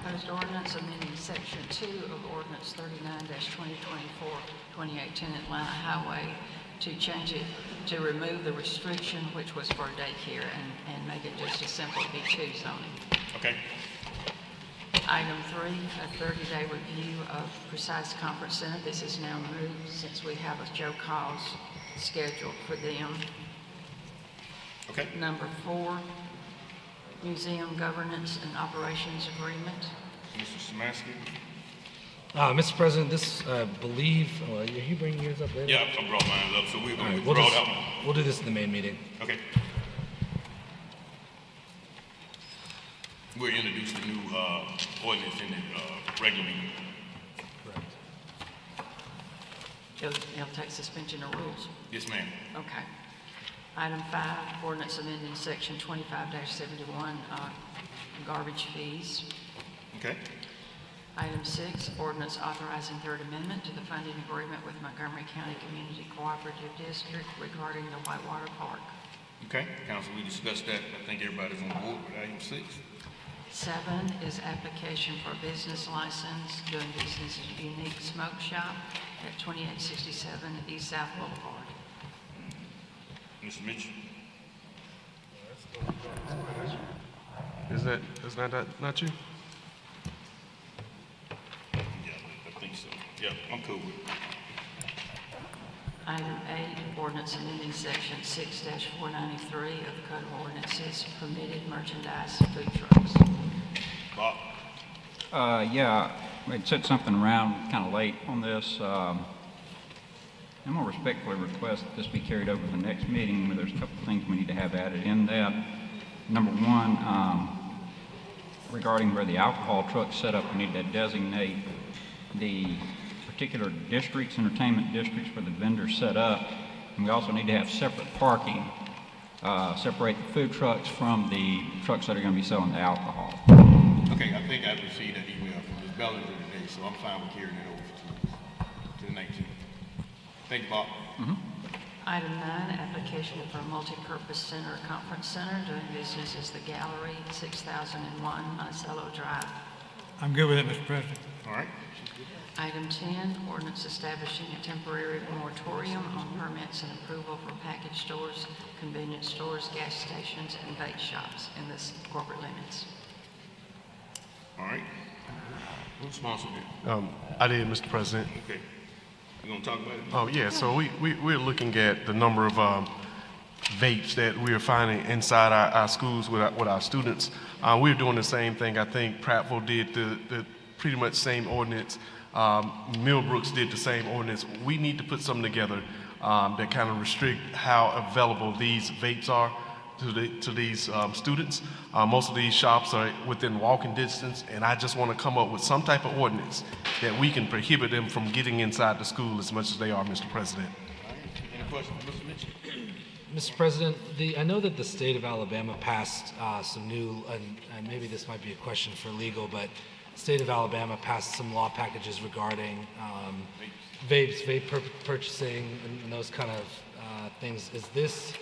proposed ordinance amending section 2 of ordinance 39-2024, 2018 Atlanta Highway to change it, to remove the restriction which was for daycare and make it just a simple B2 zoning. Okay. Item 3, a 30-day review of Precise Conference Center. This is now moved since we have a Joe Calls scheduled for them. Okay. Number 4, Museum Governance and Operations Agreement. Mr. Szymanski? Mr. President, this, believe, are you bringing yours up later? Yeah, I brought mine up, so we're going to All right, withdraw that one. we'll do this in the main meeting. Okay. We're introducing the new ordinance in the regular meeting. Correct. It'll take suspension of rules. Yes, ma'am. Okay. Item 5, ordinance amending section 25-71, garbage fees. Okay. Item 6, ordinance authorizing third amendment to the funding agreement with Montgomery County Community Cooperative District regarding the Whitewater Park. Okay. Council, we discussed that. I think everybody's on board with item 6. 7 is application for a business license doing business as Unique Smoke Shop at 2867 East South Boulevard. Mr. Mitchell? Is that not you? Yeah, I think so. Yeah, I'm cool with it. Item 8, ordinance amending section 6-493 of the Code of Ordinances, permitted merchandise food trucks. Bob? Yeah, we set something around kind of late on this. I'm going to respectfully request that this be carried over to the next meeting, where there's a couple of things we need to have added in that. Number one, regarding where the alcohol truck's set up, we need to designate the particular districts, entertainment districts where the vendors set up. And we also need to have separate parking, separate the food trucks from the trucks that are going to be selling the alcohol. Okay, I think I received that email from Ms. Bellinger today, so I'm fine with carrying it over to the 19th. Thank you, Bob. Mm-hmm. Item 9, application for a multi-purpose center, conference center, doing business as the Gallery, 6001 Monticello Drive. I'm good with it, Mr. President. All right. Item 10, ordinance establishing a temporary moratorium on permits and approval for package stores, convenience stores, gas stations, and vape shops in the corporate limits. All right. Who's sponsored it? I did, Mr. President. Okay. You gonna talk about it? Oh, yeah, so we're looking at the number of vapes that we are finding inside our schools with our students. We're doing the same thing. I think Prattville did the pretty much same ordinance. Millbrooks did the same ordinance. We need to put something together that kind of restrict how available these vapes are to these students. Most of these shops are within walking distance, and I just want to come up with some type of ordinance that we can prohibit them from getting inside the school as much as they are, Mr. President. Any questions, Mr. Mitchell? Mr. President, I know that the state of Alabama passed some new, and maybe this might be a question for legal, but the state of Alabama passed some law packages regarding vape purchasing and those kind of things. Is this,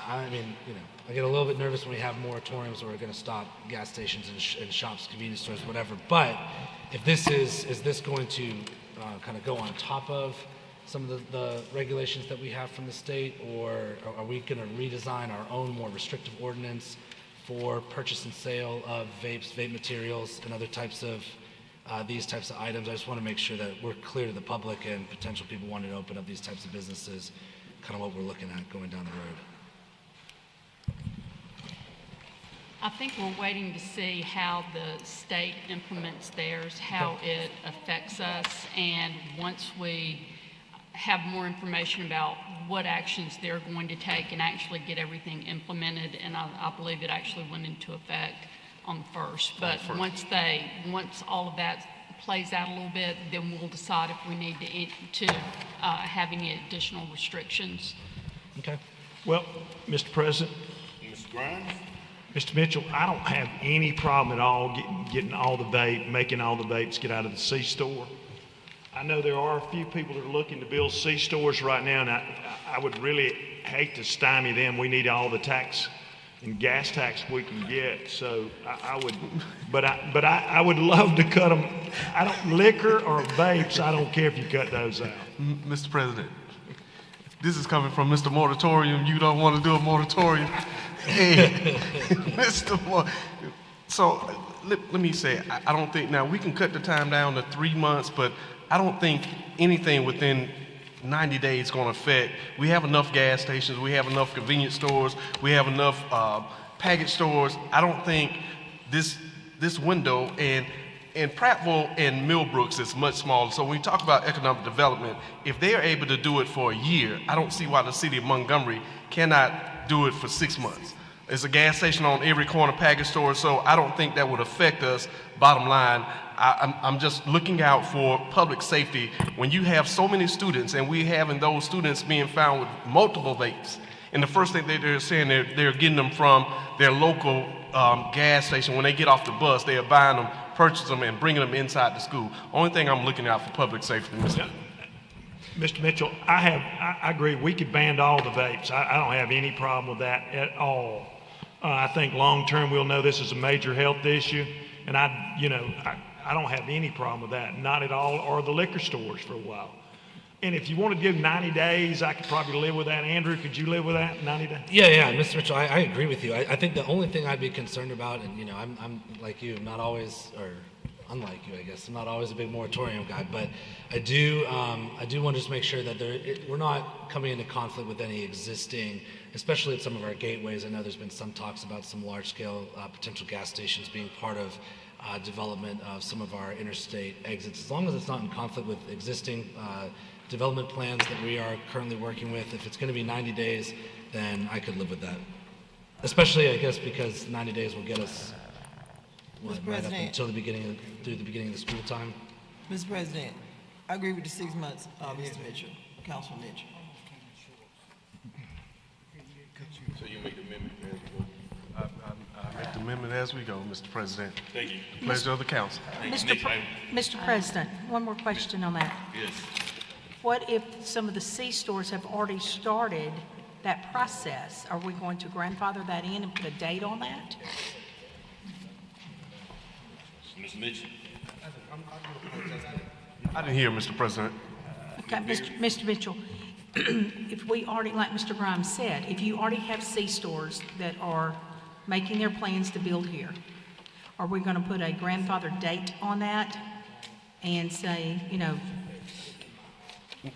I mean, you know, I get a little bit nervous when we have moratoriums where we're going to stop gas stations and shops, convenience stores, whatever. But if this is this going to kind of go on top of some of the regulations that we have from the state, or are we going to redesign our own more restrictive ordinance for purchase and sale of vapes, vape materials, and other types of these types of items? I just want to make sure that we're clear to the public and potential people wanting to open up these types of businesses, kind of what we're looking at going down the road. I think we're waiting to see how the state implements theirs, how it affects us, and once we have more information about what actions they're going to take and actually get everything implemented, and I believe it actually went into effect on the 1st. But once all of that plays out a little bit, then we'll decide if we need to have any additional restrictions. Okay. Well, Mr. President, Mr. Grimes? Mr. Mitchell, I don't have any problem at all getting all the vape, making all the vapes get out of the C-store. I know there are a few people that are looking to build C-stores right now, and I would really hate to stymie them. We need all the tax and gas tax we can get. So I would, but I would love to cut them. I don't, liquor or vapes, I don't care if you cut those out. Mr. President, this is coming from Mr. Moratorium. You don't want to do a moratorium? Hey, Mr. So let me say, I don't think, now we can cut the time down to 3 months, but I don't think anything within 90 days is going to affect. We have enough gas stations, we have enough convenience stores, we have enough package stores. I don't think this window, and Prattville and Millbrooks is much smaller. So when we talk about economic development, if they are able to do it for a year, I don't see why the city of Montgomery cannot do it for 6 months. There's a gas station on every corner, package store, so I don't think that would affect us. Bottom line, I'm just looking out for public safety. When you have so many students, and we having those students being found with multiple vapes, and the first thing they're saying, they're getting them from their local gas station. When they get off the bus, they are buying them, purchase them, and bringing them inside the school. Only thing I'm looking out for public safety, Mr. Mr. Mitchell, I agree. We could ban all the vapes. I don't have any problem with that at all. I think long-term we'll know this is a major health issue, and I don't have any problem with that, not at all, or the liquor stores for a while. And if you want to give 90 days, I could probably live with that. Andrew, could you live with that, 90 days? Yeah, Mr. Mitchell, I agree with you. I think the only thing I'd be concerned about, and I'm like you, not always, or unlike you, I guess, I'm not always a big moratorium guy, but I do want to just make sure that we're not coming into conflict with any existing, especially at some of our gateways. I know there's been some talks about some large-scale potential gas stations being part of development of some of our interstate exits. As long as it's not in conflict with existing development plans that we are currently working with, if it's going to be 90 days, then I could live with that. Especially, I guess, because 90 days will get us right up until through the beginning of the school time. Mr. President, I agree with the 6 months, Mr. Mitchell, Councilman Mitchell. So you make the amendment as we go. I make the amendment as we go, Mr. President. Thank you. Pleasure of the council. Mr. President, one more question on that. Yes. What if some of the C stores have already started that process? Are we going to grandfather that in and put a date on that? Ms. Mitchell. I didn't hear, Mr. President. Okay, Mr. Mitchell, if we already, like Mr. Grimes said, if you already have C stores that are making their plans to build here, are we going to put a grandfather date on that and say,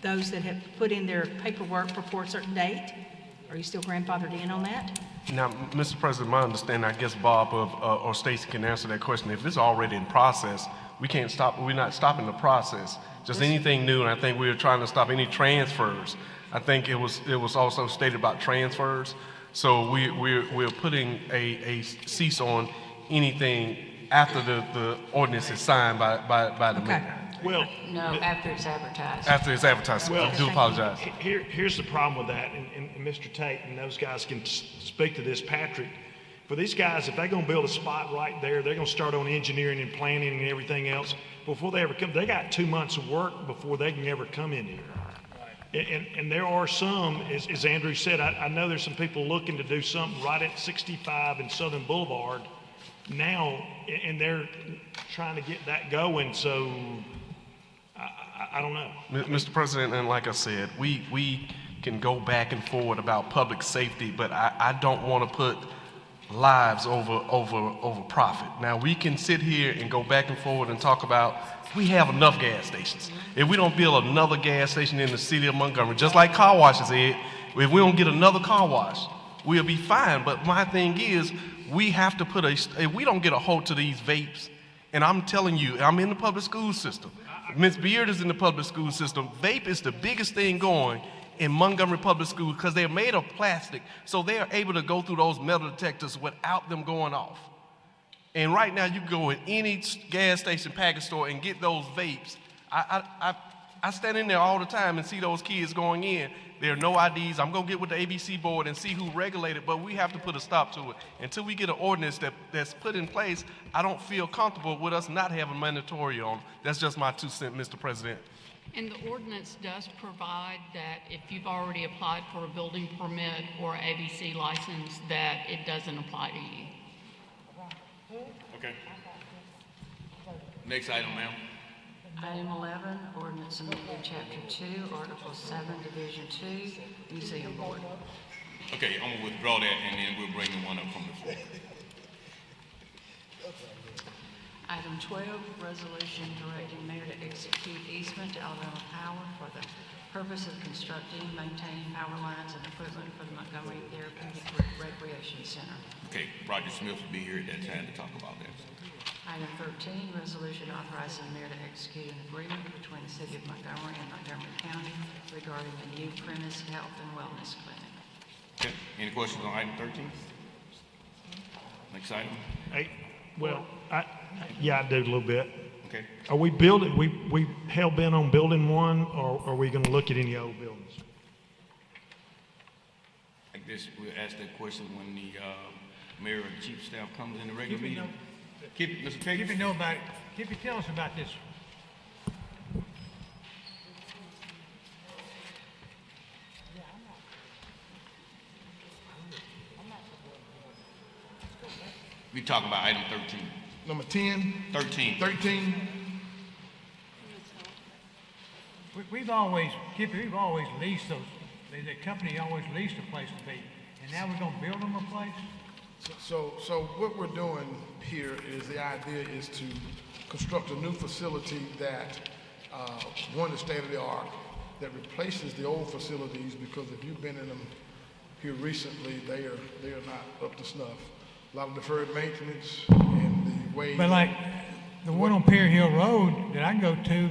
those that have put in their paperwork before a certain date, are you still grandfathered in on that? Now, Mr. President, my understanding, I guess Bob or Stacy can answer that question. If it's already in process, we can't stop. We're not stopping the process. Just anything new, and I think we were trying to stop any transfers. I think it was also stated about transfers. So we're putting a cease on anything after the ordinance is signed by the mayor. Well, No, after it's advertised. After it's advertised. Well, I do apologize. Here's the problem with that, and Mr. Tate and those guys can speak to this, Patrick. For these guys, if they're going to build a spot right there, they're going to start on engineering and planning and everything else. Before they ever come, they got 2 months of work before they can ever come in here. And there are some, as Andrew said, I know there's some people looking to do something right at 65 and Southern Boulevard now, and they're trying to get that going, so I don't know. Mr. President, and like I said, we can go back and forward about public safety, but I don't want to put lives over profit. Now, we can sit here and go back and forward and talk about we have enough gas stations. If we don't build another gas station in the city of Montgomery, just like car washes, Ed, if we don't get another car wash, we'll be fine. But my thing is, we have to put if we don't get a hold to these vapes, and I'm telling you, I'm in the public school system. Ms. Beard is in the public school system. Vape is the biggest thing going in Montgomery Public Schools because they're made of plastic, so they are able to go through those metal detectors without them going off. And right now, you can go in any gas station, package store, and get those vapes. I stand in there all the time and see those kids going in. There are no IDs. I'm going to get with the ABC board and see who regulated, but we have to put a stop to it. Until we get an ordinance that's put in place, I don't feel comfortable with us not having mandatory on. That's just my 2 cents, Mr. President. And the ordinance does provide that if you've already applied for a building permit or ABC license, that it doesn't apply to you. Okay. Next item, ma'am. Item 11, ordinance amending Chapter 2, Article 7, Division 2, Museum Board. Okay, I'm gonna withdraw that and then we'll bring the one up from the floor. Item 12, resolution directing mayor to execute easement to Alabama Power for the purpose of constructing, maintaining power lines and equipment for the Montgomery Therapeutic Recreation Center. Okay, Roger Smith will be here at that time to talk about that. Item 13, resolution authorizing the mayor to execute an agreement between the city of Montgomery and Montgomery County regarding a new premise health and wellness clinic. Okay, any questions on item 13? Next item. Hey, well, yeah, I do a little bit. Okay. Are we building, we hell bent on building one, or are we gonna look at any old buildings? I guess we'll ask that question when the mayor and chief of staff comes in the regular meeting. Mr. Peggy. Tell us about this. We talking about item 13. Number 10, 13. 13. We've always leased those, the company always leased a place to be, and now we're gonna build them a place? So what we're doing here is the idea is to construct a new facility that, one is state of the art, that replaces the old facilities, because if you've been in them here recently, they are not up to snuff. A lot of deferred maintenance and the way. But like the one on Pier Hill Road that I go to,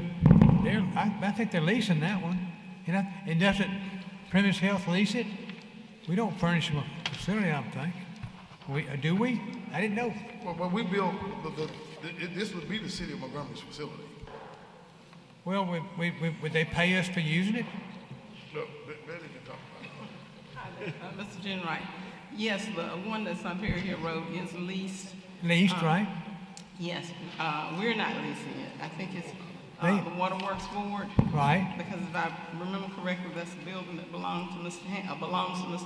I think they're leasing that one. You know, and doesn't Premise Health lease it? We don't furnish them a facility, I don't think. Do we? I didn't know. Well, we built this would be the city of Montgomery's facility. Well, would they pay us for using it? Look, Betty can talk about it. Hi there, Mr. Jenwright. Yes, the one that's on Perry Hill Road is leased. Leased, right? Yes, we're not leasing it. I think it's the Waterworks Board. Right. Because if I remember correctly, that's a building that belongs to Mr.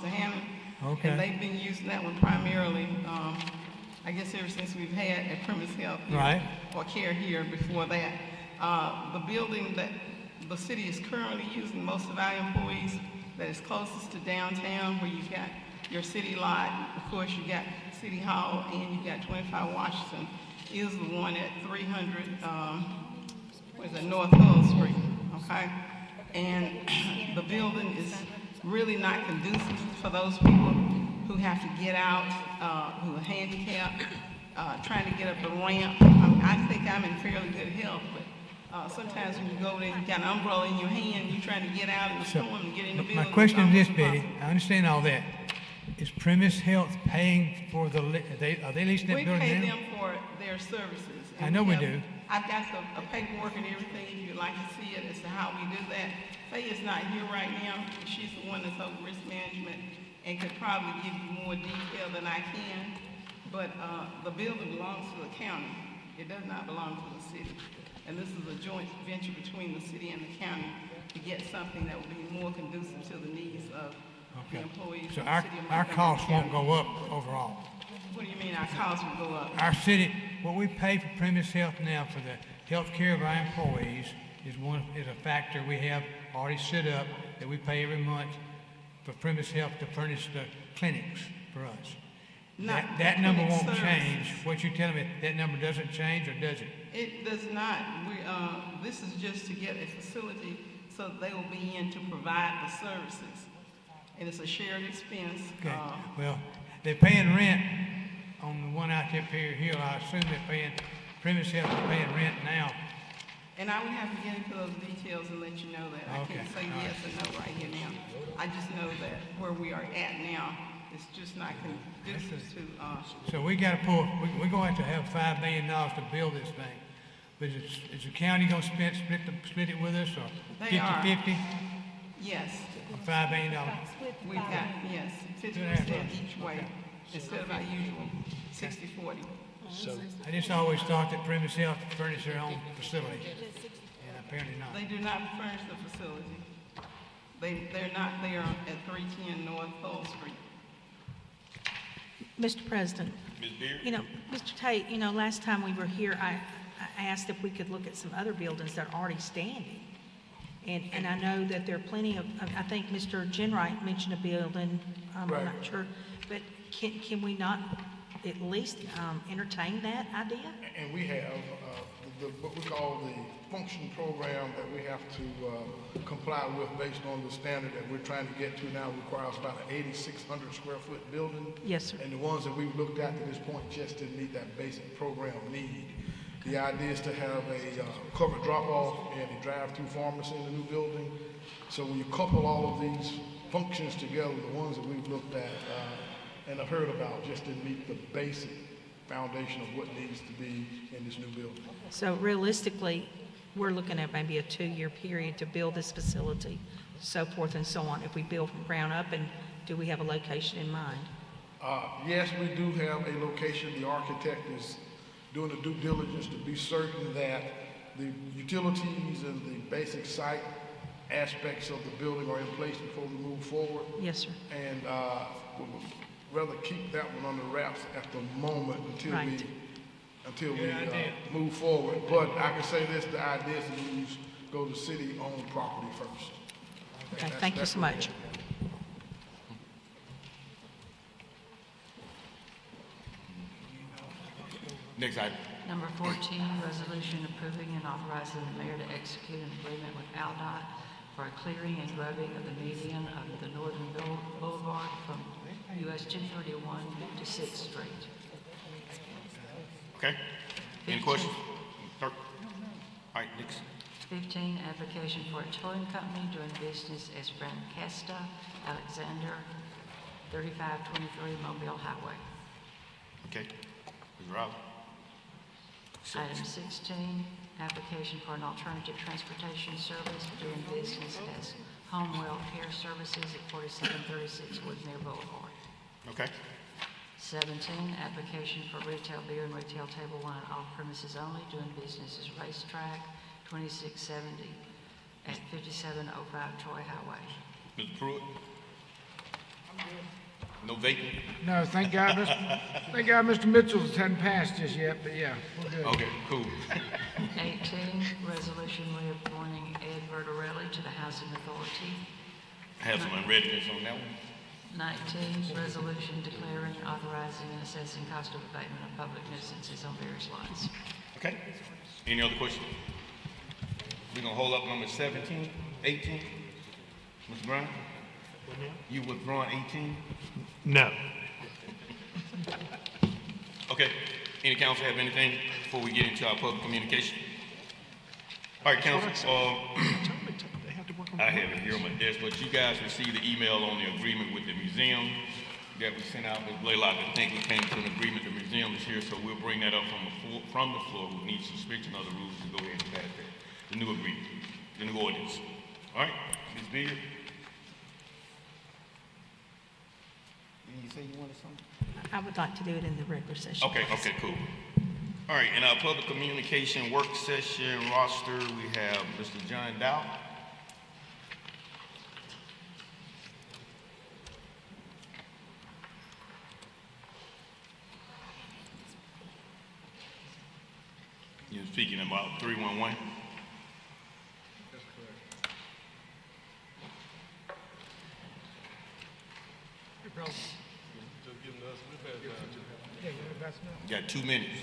Hammond. Okay. And they've been using that one primarily, I guess ever since we've had a Premise Health here, Right. or care here before that. The building that the city is currently using, most of our employees, that is closest to downtown, where you've got your city lot, of course you got City Hall, and you got 25 Washington, is the one at 300, North Hull Street, okay? And the building is really not conducive for those people who have to get out, who are handicapped, trying to get up the ramp. I think I'm in fairly good health, but sometimes when you go there, you got an umbrella in your hand, you're trying to get out in the storm and get in the building. My question is this, Betty. I understand all that. Is Premise Health paying for are they leasing that We building pay now? them for their services. I know we do. I've got the paperwork and everything, if you'd like to see it, as to how we do that. Faye is not here right now. She's the one that's over risk management and could probably give you more detail than I can. But the building belongs to the county. It does not belong to the city. And this is a joint venture between the city and the county to get something that will be more conducive to the needs of the employees. So of the our city of costs Montgomery won't go up overall. What do you mean our costs will go up? Our city, what we pay for Premise Health now for the health care of our employees is a factor we have already set up that we pay every month for Premise Health to furnish the clinics for us. That number won't change. What you're telling me, that number doesn't change, or does it? It does not. This is just to get a facility so that they will be in to provide the services. And it's a shared expense. Okay. Well, they're paying rent on the one out there at Perry Hill. I assume they're paying, Premise Health is paying rent now. And I would have to get into those details and let you know that. I can't say yes or no right here now. I just know that where we are at now, it's just not conducive to. So we got to pull. We're going to have $5 million to build this thing. But is the county going to split it with us, or 50-50? Yes. $5 million. We've got, yes, 50% each way, instead of our usual 60-40. So I just always thought that Premise Health furnished their own facility. And apparently not. They do not furnish the facility. They're not there at 310 North Pole Street. Mr. President, Ms. Beard? you know, Mr. Tate, you know, last time we were here, I asked if we could look at some other buildings that are already standing. And I know that there are plenty of, I think Mr. Jenright mentioned a building, I'm Right. not sure, but can we not at least entertain that idea? And we have what we call the function program that we have to comply with based on the standard that we're trying to get to now requires about an 8,600 square foot building. Yes, sir. And the ones that we've looked at to this point just didn't meet that basic program need. The idea is to have a covered drop-off and a drive-through pharmacy in the new building. So when you couple all of these functions together, the ones that we've looked at and have heard about just didn't meet the basic foundation of what needs to be in this new building. So realistically, we're looking at maybe a 2-year period to build this facility, so forth and so on, if we build from ground up, and do we have a location in mind? Yes, we do have a location. The architect is doing the due diligence to be certain that the utilities and the basic site aspects of the building are in place before we move forward. Yes, sir. And we would rather keep that one under wraps at the moment until Right. we move forward. But I can say this, the idea is to go to city-owned property first. Okay, thank you so much. Next item. Number 14, resolution approving and authorizing the mayor to execute an agreement with AUDOT for a clearing and grubbing of the median of the Northern Boulevard from US 231 to 6th Street. Okay. Any 15. questions? Clerk? All right, next. 15, application for a towing company doing business as Francesca Alexander, 3523 Mobile Highway. Okay. Ms. Riley? Item 16, application for an alternative transportation service doing business as Homewell Care Services at 4736 Woodmere Boulevard. Okay. 17, application for retail beer and retail table wine off premises only doing business as Racetrack, 2670 at 5705 Troy Highway. Mr. Pruitt? No vaping? No, thank God, Mr. Mitchell's hadn't passed just yet, but yeah, we're good. Okay, cool. 18, resolution reappointing Ed Verdarelli to the Housing Authority. Have some unreadness on that one. 19, resolution declaring, authorizing, and assessing cost of abatement of public nuisances on various lots. Okay. Any other questions? We're gonna hold up number 17, 18. Mr. Brown? You withdrawn 18? No. Okay. Any council have anything before we get into our public communication? All right, council, I have it here on my desk, but you guys received the email on the agreement with the museum that we sent out. Ms. Blaylock, I think we came to an agreement. The museum is here, so we'll bring that up from the floor. We need suspension of the rules to go ahead and pass that. The new agreement, the new ordinance. All right, Ms. Beard? You say you wanted something? I would like to do it in the regular session. Okay, okay, cool. All right, in our public communication work session roster, we have Mr. John Dow. You're speaking about 311? That's correct. You got 2 minutes.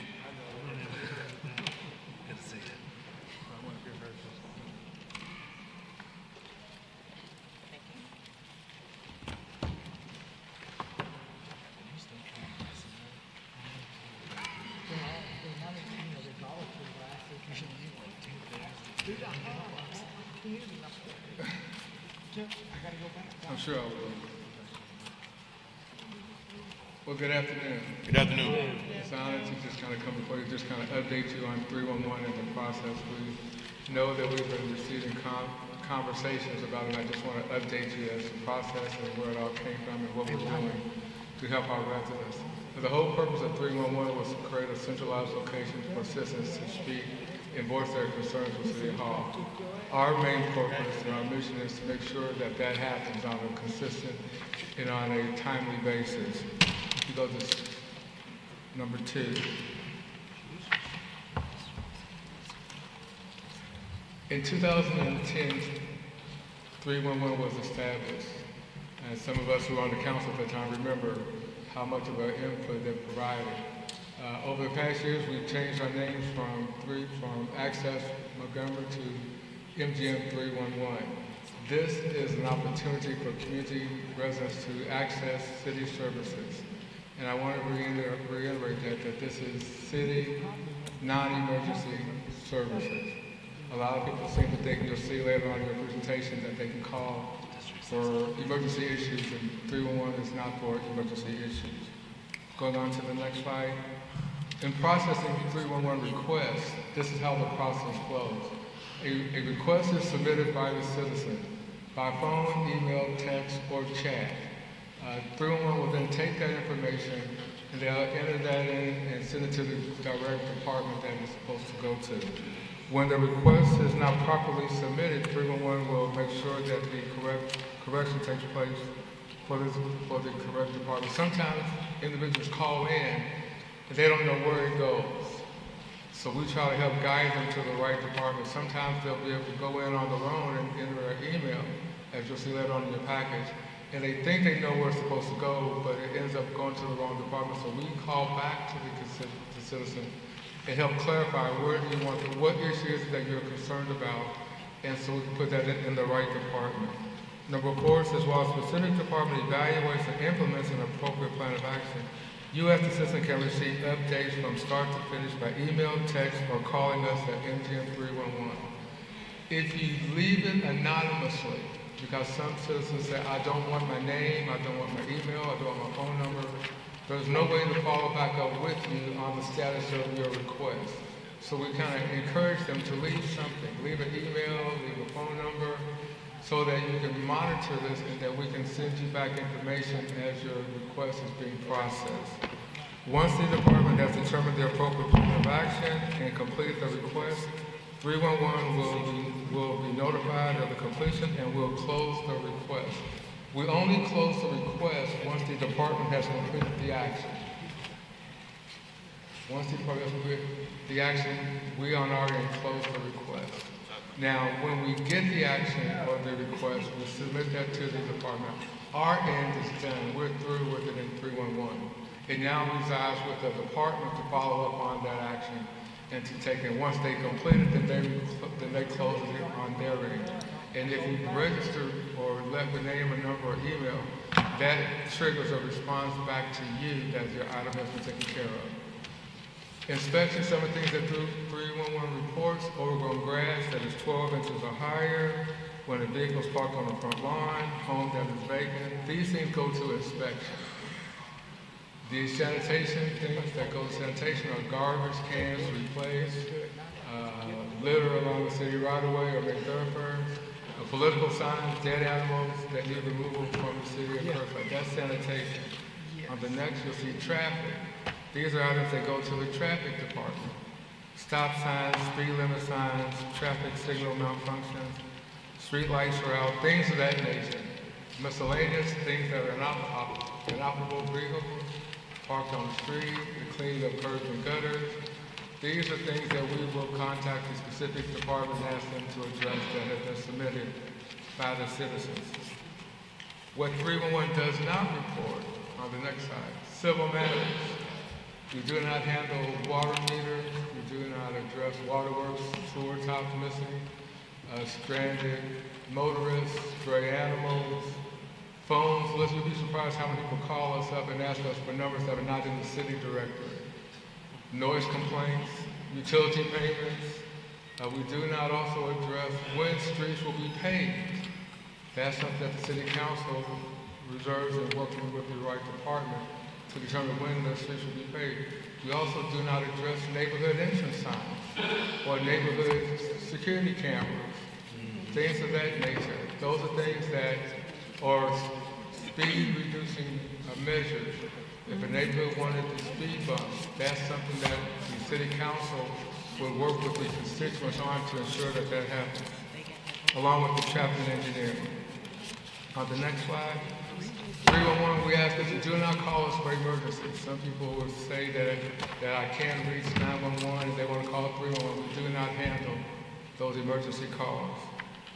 I'm sure I will. Well, good afternoon. Good afternoon. It's an honor to just kind of come before you, just kind of update you on 311 and the process. We know that we've been receiving conversations about it. I just want to update you as the process and where it all came from and what we're doing to help our residents. So the whole purpose of 311 was to create a centralized location for citizens to speak and voice their concerns with City Hall. Our main purpose and our mission is to make sure that that happens on a consistent and on a timely basis. If you go to number 2. In 2010, 311 was established, and some of us who were on the council at the time remember how much of our input they provided. Over the past years, we've changed our names from Access Montgomery to MGM 311. This is an opportunity for community residents to access city services. And I want to reiterate that this is city non-emergency services. A lot of people seem to think, you'll see later on in your presentation, that they can call for emergency issues, and 311 is not for emergency issues. Going on to the next slide. In processing 311 requests, this is how the process flows. A request is submitted by the citizen by phone, email, text, or chat. 311 will then take that information and they'll enter that in and send it to the direct department that it's supposed to go to. When the request is not properly submitted, 311 will make sure that the correction takes place for the correct department. Sometimes individuals call in and they don't know where it goes. So we try to help guide them to the right department. Sometimes they'll be able to go in on their own and enter their email, as you'll see later on in your package, and they think they know where it's supposed to go, but it ends up going to the wrong department. So we call back to the citizen and help clarify where you want to, what issues that you're concerned about, and so we can put that in the right department. Number 4 says, while a specific department evaluates and implements an appropriate plan of action, you as the citizen can receive updates from start to finish by email, text, or calling us at MGM 311. If you leave it anonymously, because some citizens say, I don't want my name, I don't want my email, I don't want my phone number, there's no way to follow back up with you on the status of your request. So we kind of encourage them to leave something, leave an email, leave a phone number, so that you can monitor this and that we can send you back information as your request is being processed. Once the department has determined the appropriate plan of action and completed the request, 311 will be notified of the completion and will close the request. We only close the request once the department has completed the action. Once the department has completed the action, we on our end close the request. Now, when we get the action or the request, we submit that to the department. Our end is done. We're through with it in 311. It now resides with the department to follow up on that action and to take it. Once they complete it, then they close it on their end. And if you register or left a name, a number, or email, that triggers a response back to you that your item has been taken care of. Inspection, some of the things that 311 reports: overgrown grass that is 12 inches or higher, when a vehicle is parked on the front lawn, home that is vacant. These things go to inspection. The sanitation things that go to sanitation are garbage cans replaced, litter along the city right-of-way or main thoroughfares, political signs, dead animals that need removal from the city and curbside. That's sanitation. On the next, you'll see traffic. These are items that go to the traffic department. Stop signs, speed limit signs, traffic signal malfunctions, street lights are out, things of that nature. Miscellaneous things that are inoperable vehicles, parked on the street, the cleaning of curbs and gutters. These are things that we will contact the specific department and ask them to address that have been submitted by the citizens. What 311 does not report, on the next slide, civil matters. We do not handle water meters, we do not address waterworks, sewer tops missing, stranded motorists, stray animals, phones. Listen, you'd be surprised how many people call us up and ask us for numbers that are not in the city directory. Noise complaints, utility payments. We do not also address when streets will be paved. That's something that the city council reserves in working with the right department to determine when the streets will be paved. We also do not address neighborhood entrance signs or neighborhood security cameras, things of that nature. Those are things that are speed reducing measures. If a neighborhood wanted to speed bump, that's something that the city council will work with the constituents on to ensure that that happens, along with the traffic engineering. On the next slide, 311, we ask that you do not call us for emergencies. Some people will say that I can't reach 911 if they want to call 311. We do not handle those emergency calls.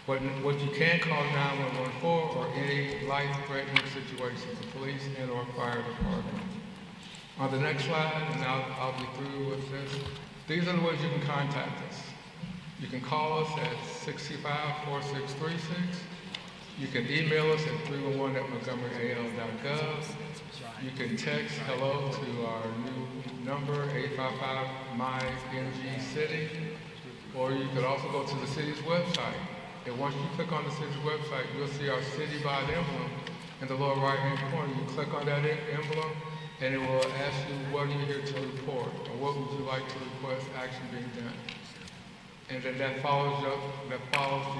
What you can call 911 for are any life-threatening situations, the police and or fire department. On the next slide, and I'll be through with this. These are the ways you can contact us. You can call us at 665-4636. You can email us at 311@montgomeryal.gov. You can text hello to our new number, 855-MY-NG-CITY. Or you could also go to the city's website. And once you click on the city's website, you'll see our city-wide emblem in the lower right-hand corner. You click on that emblem, and it will ask you, what are you here to report? Or what would you like to request action being done? And then that follows the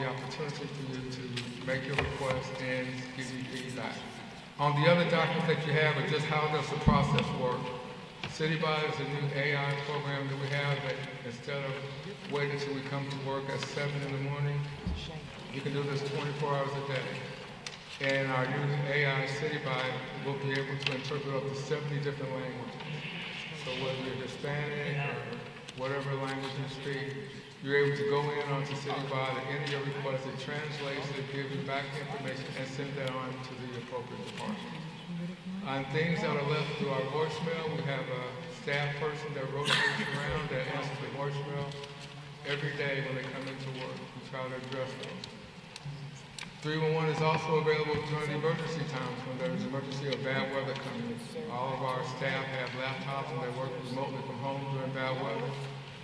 opportunity for you to make your request and give you feedback. On the other documents that you have are just how does the process work. CityBot is a new AI program that we have that instead of waiting until we come to work at 7 in the morning, you can do this 24 hours a day. And our new AI CityBot will be able to interpret up to 70 different languages. So whether you're Hispanic or whatever language you speak, you're able to go in onto CityBot and enter your request, it translates it, gives you back information, and send that on to the appropriate department. On things that are left through our voicemail, we have a staff person that rotates around that answers the voicemail every day when they come into work. We try to address those. 311 is also available during the emergency times when there's an emergency or bad weather coming. All of our staff have laptops and they work remotely from home during bad weather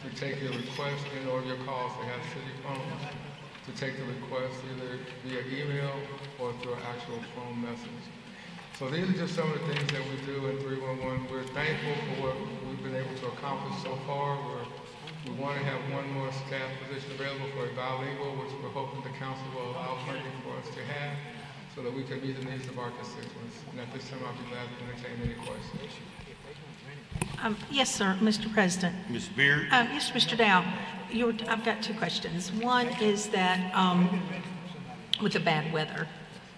to take your request and or your calls. They have city phones to take the request either via email or through an actual phone message. So these are just some of the things that we do in 311. We're thankful for what we've been able to accomplish so far. We want to have one more staff position available for a bilingual, which we're hoping the council will allow funding for us to have so that we can meet the needs of our constituents. And at this time, I'll be glad to entertain any questions. Yes, sir, Mr. President. Ms. Beard? Yes, Mr. Dow. I've got two questions. One is that with the bad weather,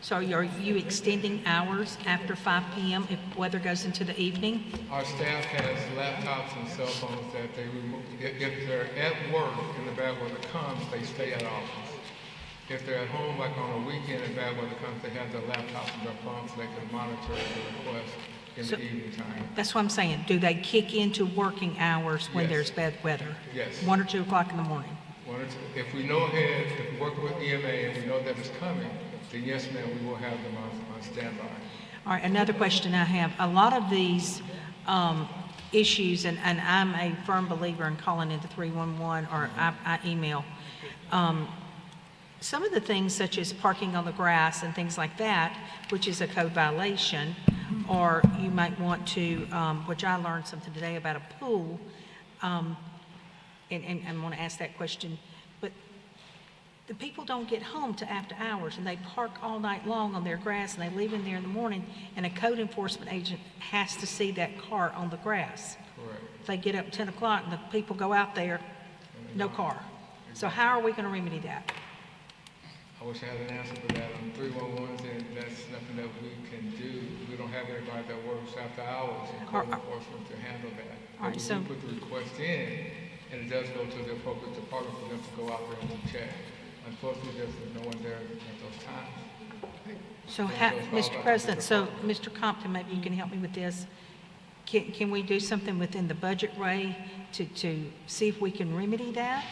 so are you extending hours after 5 p.m. if weather goes into the evening? Our staff has laptops and cell phones that they remove. If they're at work and the bad weather comes, they stay at office. If they're at home, like on a weekend and bad weather comes, they have their laptops and their phones so they can monitor the request in the evening time. That's what I'm saying. Do they kick into working hours when there's bad weather? Yes. 1 or 2 o'clock in the morning? 1 or 2. If we know ahead, if we work with EMA and we know that it's coming, then yes, ma'am, we will have them on standby. All right, another question I have. A lot of these issues, and I'm a firm believer in calling into 311 or I email, some of the things such as parking on the grass and things like that, which is a code violation, or you might want to, which I learned something today about a pool, and I want to ask that question, but the people don't get home till after hours, and they park all night long on their grass, and they leave in there in the morning, and a code enforcement agent has to see that car on the grass. Correct. If they get up at 10 o'clock and the people go out there, no car. So how are we going to remedy that? I wish I had an answer for that. On 311s, and that's nothing that we can do. We don't have anybody that works after hours in code enforcement to handle that. All right, so we put the request in, and it does go to the appropriate department for them to go out there and check. Unfortunately, there's no one there at those times. So, Mr. President, so Mr. Compton, maybe you can help me with this. Can we do something within the budget, Ray, to see if we can remedy that?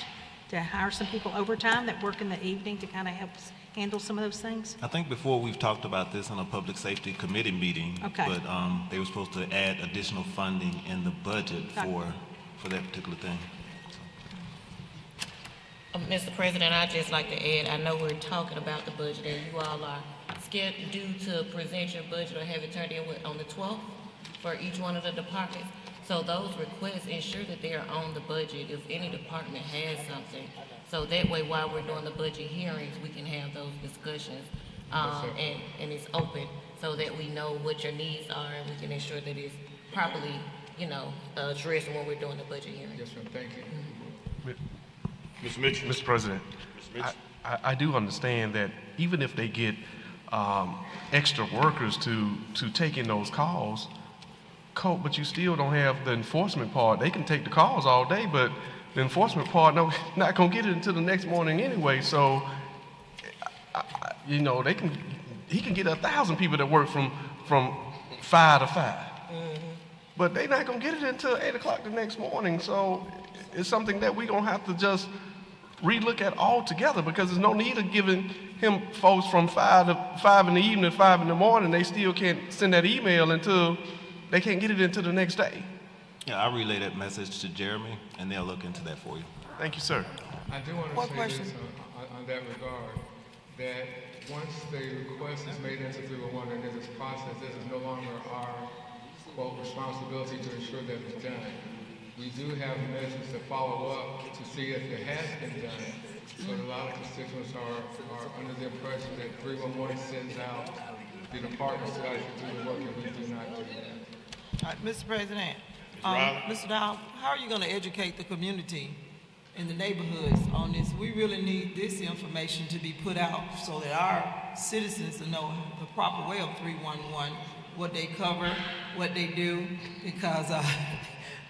To hire some people overtime that work in the evening to kind of help us handle some of those things? I think before we've talked about this in a public safety committee meeting, okay. But they were supposed to add additional funding in the budget for that particular thing. Mr. President, I'd just like to add, I know we're talking about the budget and you all are scheduled to present your budget or have it turned in on the 12th for each one of the departments. So those requests ensure that they are on the budget if any department has something. So that way, while we're doing the budget hearings, we can have those discussions and it's open so that we know what your needs are and we can ensure that it's properly, addressed when we're doing the budget hearing. Yes, ma'am. Thank you. Mr. Mitchell. Mr. President, Mr. Mitchell. I do understand that even if they get extra workers to take in those calls, but you still don't have the enforcement part. They can take the calls all day, but the enforcement part, no, not gonna get it until the next morning anyway. So, you know, he can get 1,000 people that work from 5 to 5. But they're not gonna get it until 8 o'clock the next morning. So it's something that we're gonna have to just relook at altogether, because there's no need of giving him folks from 5 in the evening to 5 in the morning. They still can't send that email until they can't get it until the next day. Yeah, I'll relay that message to Jeremy, and they'll look into that for you. Thank you, sir. I do want to say this on that regard, that once the request is made into 311 and there's this process, this is no longer our, quote, responsibility to ensure that it's done. We do have measures to follow up to see if it has been done. So a lot of constituents are under the impression that 311 sends out the departments to actually do the work, and we do not do that. All right, Mr. President, Riley? Mr. Dow, how are you going to educate the community in the neighborhoods on this? We really need this information to be put out so that our citizens will know the proper way of 311, what they cover, what they do, because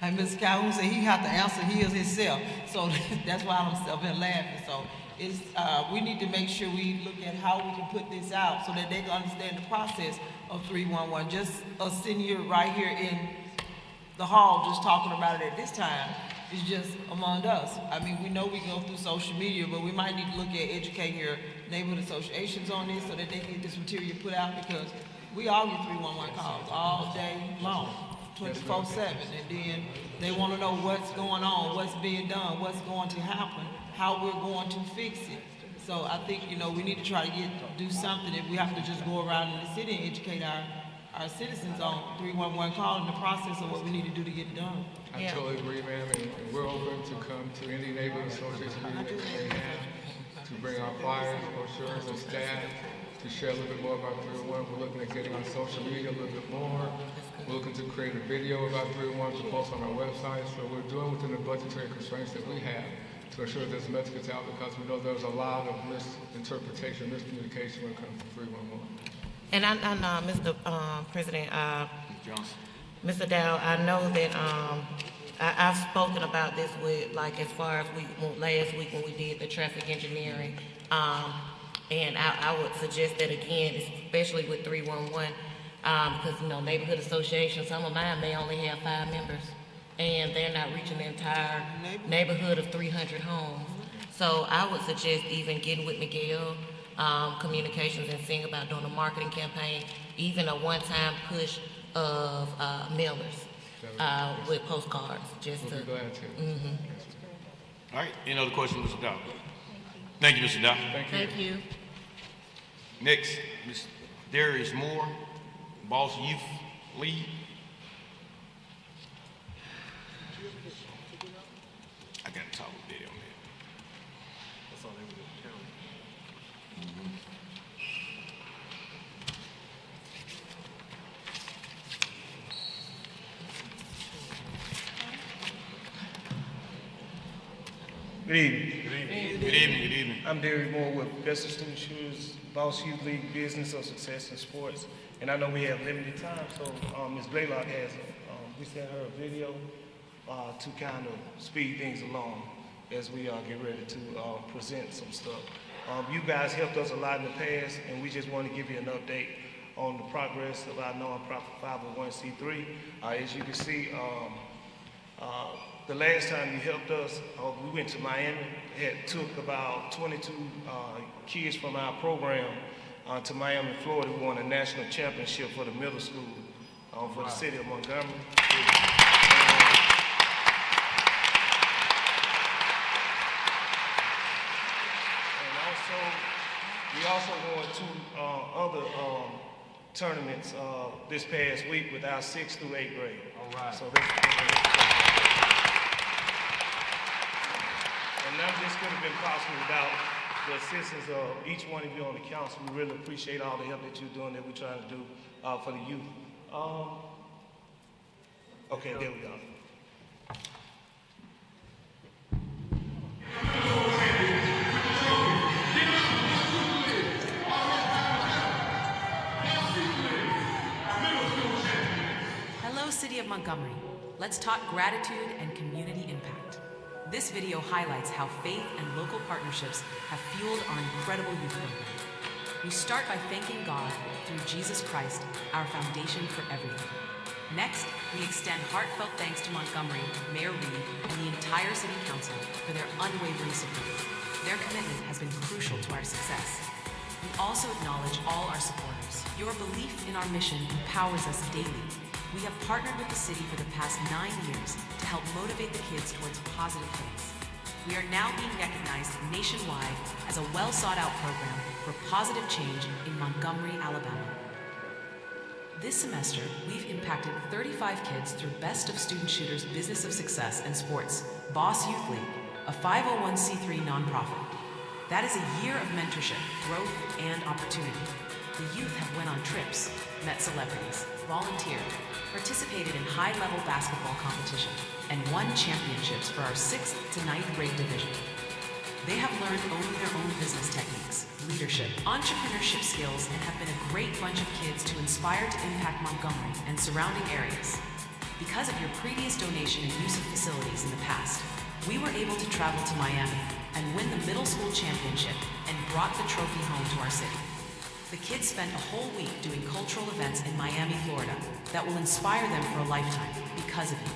like Mr. Calhoun said, he had to answer his himself. So that's why I've been laughing. So it's, we need to make sure we look at how we can put this out so that they can understand the process of 311. Just us sitting here right here in the hall just talking about it at this time is just among us. I mean, we know we go through social media, but we might need to look at educating your neighborhood associations on this so that they can get this material put out, because we all get 311 calls all day long, 24/7, and then they want to know what's going on, what's being done, what's going to happen, how we're going to fix it. So I think, you know, we need to try to do something. If we have to just go around in the city and educate our citizens on 311 call and the process of what we need to do to get it done. I totally agree, ma'am, and we're open to come to any neighborhood association meeting that we may have, to bring our flyers, brochures, and staff, to share a little bit more about 311. We're looking at getting on social media a little bit more. We're looking to create a video about 311 to post on our website. So we're doing within the budgetary constraints that we have to ensure this message gets out, because we know there's a lot of misinterpretation, miscommunication when it comes to 311. And I know, Mr. President, Johnson. Mr. Dow, I know that I've spoken about this with, like, as far as last week when we did the traffic engineering, and I would suggest that again, especially with 311, because, you know, neighborhood associations, some of mine may only have 5 members, and they're not reaching the entire neighborhood of 300 homes. So I would suggest even getting with Miguel, communications, and seeing about doing a marketing campaign, even a one-time push of mailers with postcards. Just we'll to. Be glad to. Mm-hmm. All right, any other questions, Mr. Dow? Thank you, Mr. Dow. Thank you. Next, Ms. Darius Moore, Boss Youth Lead. I got to talk with Daddy on that. That's all they were doing, county. Good evening. Good evening, good evening. I'm Derek Moore with Best Student Shoes, Boss Youth League, Business of Success in Sports. And I know we have limited time, so Ms. Blaylock has, we sent her a video to kind of speed things along as we get ready to present some stuff. You guys helped us a lot in the past, and we just want to give you an update on the progress of our nonprofit 501c3. As you can see, the last time you helped us, we went to Miami. It took about 22 kids from our program to Miami, Florida. We won a national championship for the middle school for the city of Montgomery. And also, we also won 2 other tournaments this past week with our 6th through 8th grade. All right. So and none of this could have been possible without the assistance of each one of you on the council. We really appreciate all the help that you're doing, that we're trying to do for the youth. Okay, there we go. Montgomery. Let's talk gratitude and community impact. This video highlights how faith and local partnerships have fueled our incredible youth program. We start by thanking God through Jesus Christ, our foundation for everything. Next, we extend heartfelt thanks to Montgomery, Mayor Reed, and the entire City Council for their unwavering support. Their commitment has been crucial to our success. We also acknowledge all our supporters. Your belief in our mission empowers us daily. We have partnered with the city for the past 9 years to help motivate the kids towards positive things. We are now being recognized nationwide as a well-sought-out program for positive change in Montgomery, Alabama. This semester, we've impacted 35 kids through Best of Student Shooters Business of Success and Sports, Boss Youth League, a 501c3 nonprofit. That is a year of mentorship, growth, and opportunity. The youth have went on trips, met celebrities, volunteered, participated in high-level basketball competition, and won championships for our 6th to 9th grade division. They have learned owning their own business techniques, leadership, entrepreneurship skills, and have been a great bunch of kids to inspire to impact Montgomery and surrounding areas. Because of your previous donation and use of facilities in the past, we were able to travel to Miami and win the middle school championship and brought the trophy home to our city. The kids spent a whole week doing cultural events in Miami, Florida that will inspire them for a lifetime because of you.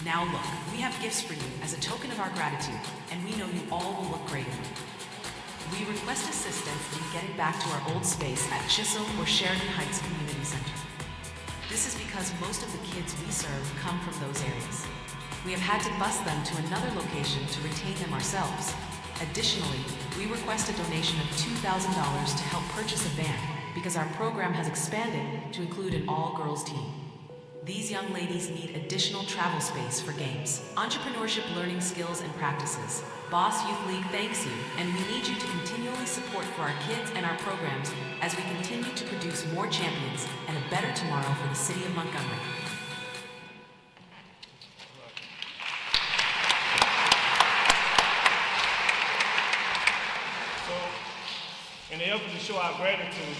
Now look, we have gifts for you as a token of our gratitude, and we know you all will look great in them. We request assistance in getting back to our old space at Chisholm or Sheridan Heights Community Center. This is because most of the kids we serve come from those areas. We have had to bus them to another location to retain them ourselves. Additionally, we request a donation of $2,000 to help purchase a van because our program has expanded to include an all-girls team. These young ladies need additional travel space for games, entrepreneurship learning skills and practices. Boss Youth League thanks you, and we need you to continually support for our kids and our programs as we continue to produce more champions and a better tomorrow for the city of Montgomery. In the effort to show our gratitude,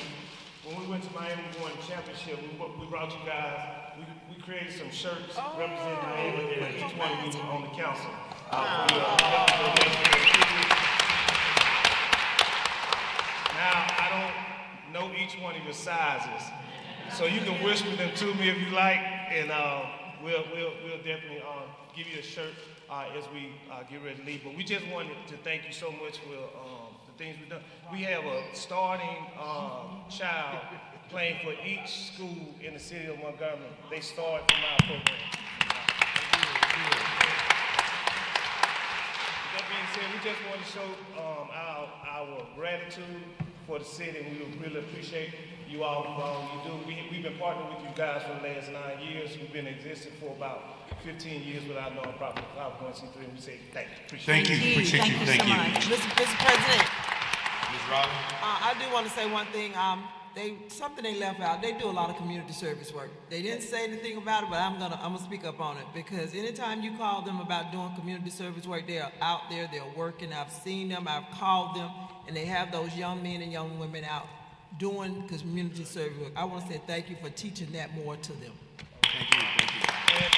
when we went to Miami and won the championship, we brought you guys, we created some shirts representing Miami, and each one of you on the council. Now, I don't know each one of your sizes, so you can whisper them to me if you like, and we'll definitely give you a shirt as we get ready to leave. But we just wanted to thank you so much for things we've done. We have a starting child playing for each school in the city of Montgomery. They start from our program. With that being said, we just want to show our gratitude for the city, and we really appreciate you all for all you do. We've been partnering with you guys for the last 9 years. We've been existing for about 15 years with our nonprofit 501c3, and we say thank you. Thank you. Appreciate you. Thank you. Mr. President. Ms. Robin? I do want to say one thing. Something they left out. They do a lot of community service work. They didn't say anything about it, but I'm gonna speak up on it, because anytime you call them about doing community service work, they are out there. They're working. I've seen them. I've called them, and they have those young men and young women out doing community service work. I want to say thank you for teaching that more to them. Thank you. Thank you.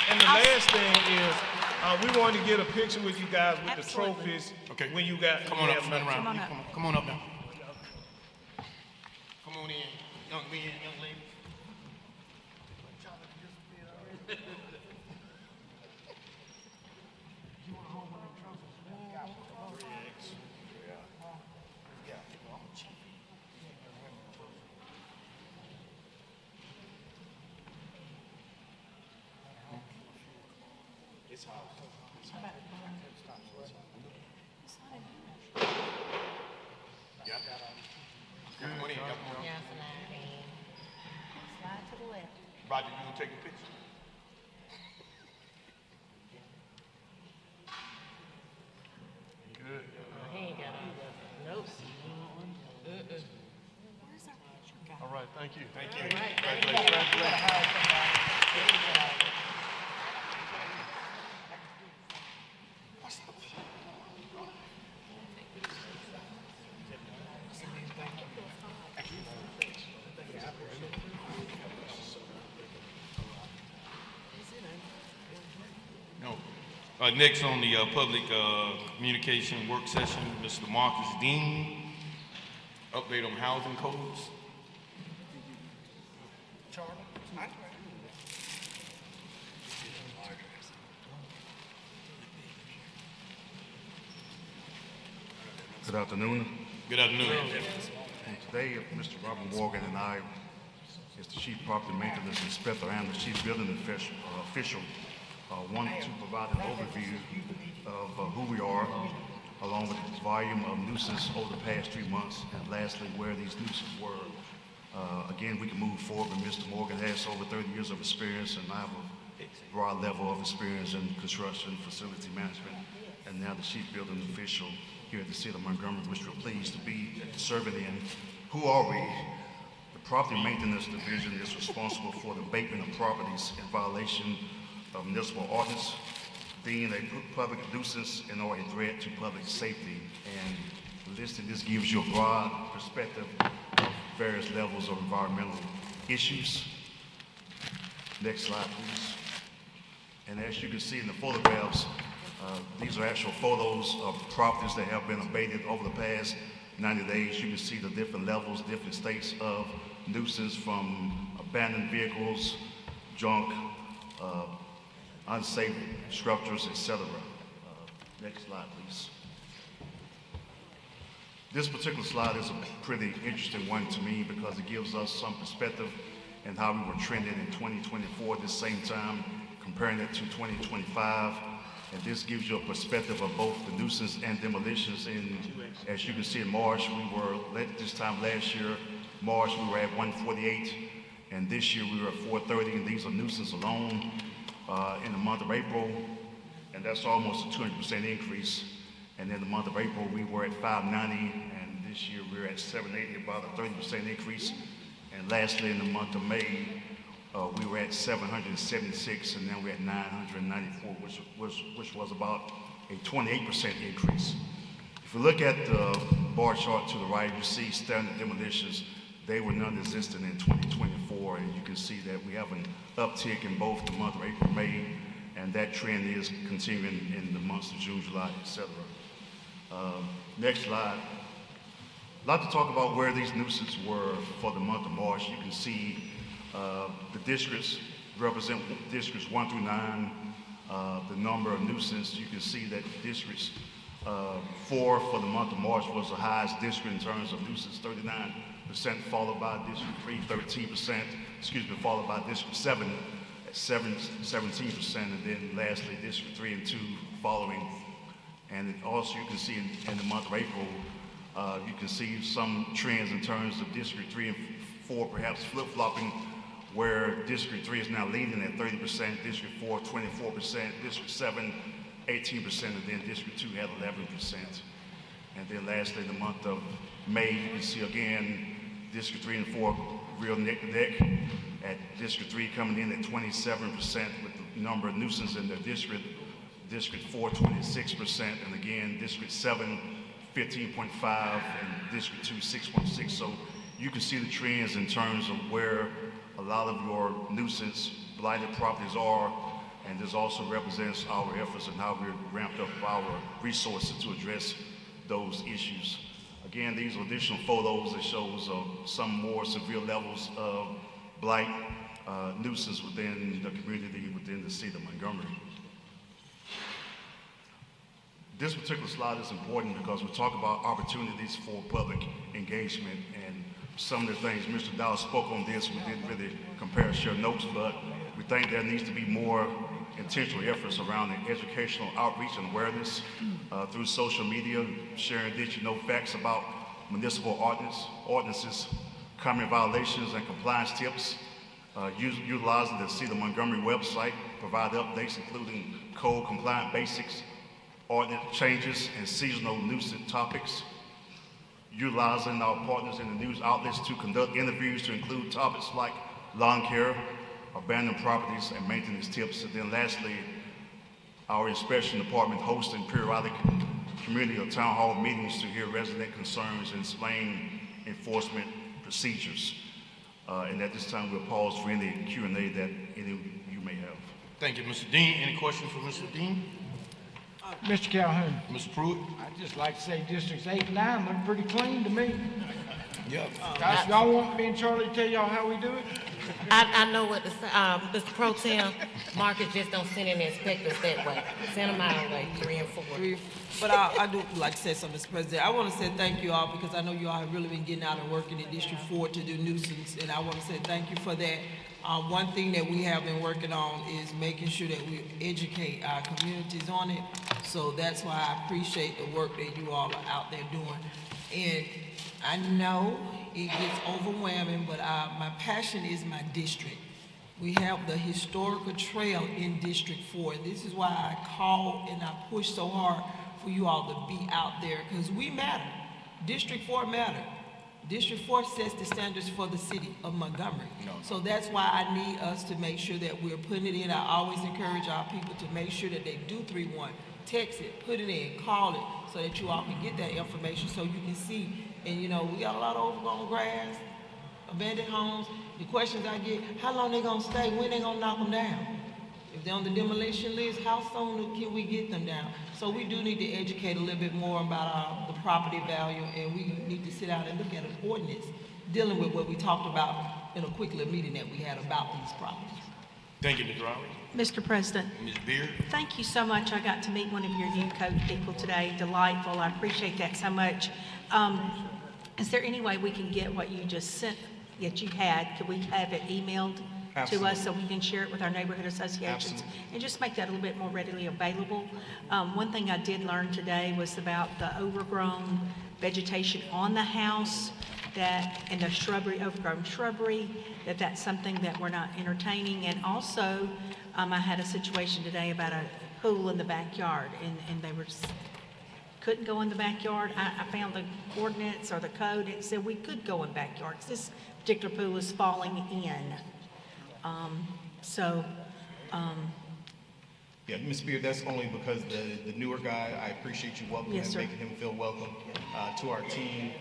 And the last thing is, we wanted to get a picture with you guys with the trophies. Okay. When you got, Come on up, spin around. Come on up. Come on up now. Come on in, young men, young ladies. Roger, you gonna take a picture? Good. He ain't got all notes. All right, thank you. Thank you. Next on the public communication work session, Mr. Marcus Dean, update on housing codes. Good afternoon. Good afternoon. And today, Mr. Robert Morgan and I, as the Chief Property Maintenance Inspector and the Chief Building Official, wanted to provide an overview of who we are, along with the volume of nuisance over the past 3 months, and lastly, where these nuisances were. Again, we can move forward, but Mr. Morgan has over 30 years of experience, and I have a broad level of experience in construction, facility management, and now the Chief Building Official here at the City of Montgomery, which we're pleased to be serving in. Who are we? The Property Maintenance Division is responsible for the abatement of properties in violation of municipal ordinance, being a public nuisance and or a threat to public safety. And listed, this gives you a broad perspective of various levels of environmental issues. Next slide, please. And as you can see in the photographs, these are actual photos of properties that have been abated over the past 90 days. You can see the different levels, different states of nuisance, from abandoned vehicles, junk, unsafe structures, etc. Next slide, please. This particular slide is a pretty interesting one to me because it gives us some perspective in how we were trending in 2024 at the same time, comparing it to 2025. And this gives you a perspective of both the nuisance and demolitions. And as you can see in March, we were, this time last year, March, we were at 148, and this year we were at 430, and these are nuisance alone in the month of April, and that's almost a 200% increase. And in the month of April, we were at 590, and this year we're at 780, about a 30% increase. And lastly, in the month of May, we were at 776, and now we're at 994, which was about a 28% increase. If you look at the bar chart to the right, you see standard demolitions. They were non-existent in 2024, and you can see that we have an uptick in both the month of April and May, and that trend is continuing in the months of June, July, etc. Next slide. I'd like to talk about where these nuisances were for the month of March. You can see the districts represent districts 1 through 9, the number of nuisances. You can see that districts 4 for the month of March was the highest district in terms of nuisance, 39%, followed by District 3, 13%, followed by District 7 at 17%, and then lastly District 3 and 2 following. And also you can see in the month of April, you can see some trends in terms of District 3 and 4 perhaps flip-flopping, where District 3 is now leading at 30%, District 4, 24%, District 7, 18%, and then District 2 had 11%. And then lastly, in the month of May, you can see again, District 3 and 4 real neck to neck, at District 3 coming in at 27% with the number of nuisances in their district, District 4, 26%, and again, District 7, 15.5, and District 2, 6.6. So you can see the trends in terms of where a lot of your nuisance blighted properties are, and this also represents our efforts and how we've ramped up our resources to address those issues. Again, these are additional photos that shows some more severe levels of blight nuisance within the community, within the city of Montgomery. This particular slide is important because we talk about opportunities for public engagement, and some of the things Mr. Dow spoke on this, we didn't really compare and share notes, but we think there needs to be more intentional efforts around the educational outreach and awareness through social media, sharing facts about municipal ordinances, common violations and compliance tips, utilizing the City of Montgomery website, provide updates including code compliant basics, ordinance changes, and seasonal nuisance topics, utilizing our partners in the news outlets to conduct interviews to include topics like lawn care, abandoned properties, and maintenance tips. And then lastly, our inspection department hosting periodic community or town hall meetings to hear resident concerns and explain enforcement procedures. And at this time, we'll pause for any Q&A that any of you may have. Thank you, Mr. Dean. Any questions for Mr. Dean? Mr. Calhoun. Mr. Pruitt? I'd just like to say districts 8 and 9 look pretty clean to me. Yep. Guys, y'all want me and Charlie to tell y'all how we do it? I know what Mr. Pro Tem, Marcus just don't send in the inspectors that way. Send them our way, 3 and 4. But I do like to say something, Mr. President. I want to say thank you all because I know you all have really been getting out and working in District 4 to do nuisance, and I want to say thank you for that. One thing that we have been working on is making sure that we educate our communities on it. So that's why I appreciate the work that you all are out there doing. And I know it gets overwhelming, but my passion is my district. We have the historical trail in District 4. This is why I call and I push so hard for you all to be out there, because we matter. District 4 matter. District 4 sets the standards for the city of Montgomery. So that's why I need us to make sure that we're putting it in. I always encourage our people to make sure that they do 3-1. Text it, put it in, call it, so that you all can get that information so you can see. And you know, we got a lot of overgrown grass, abandoned homes. The questions I get, how long they gonna stay, when they gonna knock them down? If they're on the demolition list, how soon can we get them down? So we do need to educate a little bit more about the property value, and we need to sit down and look at an ordinance dealing with what we talked about in a quick little meeting that we had about these properties. Thank you, Ms. Roberts. Mr. President, Ms. Beard? thank you so much. I got to meet one of your new code people today. Delightful. I appreciate that so much. Is there any way we can get what you just sent, that you had, could we have it emailed to us so we can share it with our neighborhood associations? Absolutely. And just make that a little bit more readily available. One thing I did learn today was about the overgrown vegetation on the house, that, and the shrubbery, overgrown shrubbery, that's something that we're not entertaining. And also, I had a situation today about a pool in the backyard, and they were couldn't go in the backyard. I found the ordinance or the code, it said we could go in backyards. This particular pool is falling in. Yeah, Ms. Beard, that's only because the newer guy, I appreciate you welcoming Yes, him, sir. making him feel welcome to our team.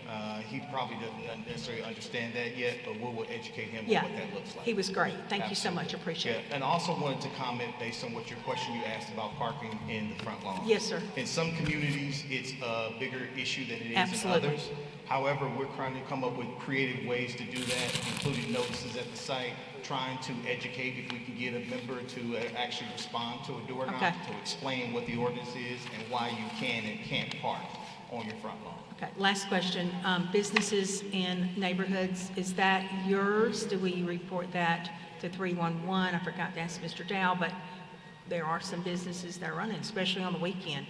He probably doesn't necessarily understand that yet, but we will educate him Yeah, on what that looks like. he was great. Thank you so much. Appreciate it. Yeah, and I also wanted to comment based on what your question you asked about parking in the front lawn. Yes, sir. In some communities, it's a bigger issue than it is Absolutely. in others. However, we're trying to come up with creative ways to do that, including notices at the site, trying to educate if we can get a member to actually respond to a door knock, Okay. to explain what the ordinance is and why you can and can't park on your front lawn. Okay, last question. Businesses in neighborhoods, is that yours? Do we report that to 311? I forgot to ask Mr. Dow, but there are some businesses that are running, especially on the weekend.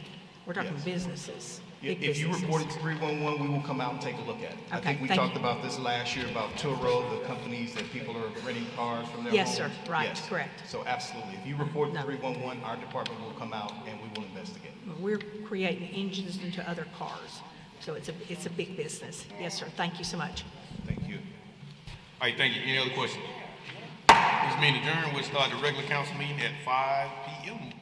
We're talking Yes. businesses. Yeah, big if you businesses. report it to 311, we will come out and take a look at it. I Okay, think we thank talked you. about this last year about Turo, the companies that people are renting cars from their Yes, homes. sir. Right, Yes. correct. So absolutely. If you report to 311, our department will come out and we will investigate. We're creating engines into other cars, so it's a big business. Yes, sir. Thank you so much. Thank you. All right, thank you. Any other questions? This meeting adjourned. We'll start the regular council meeting at 5 p.m.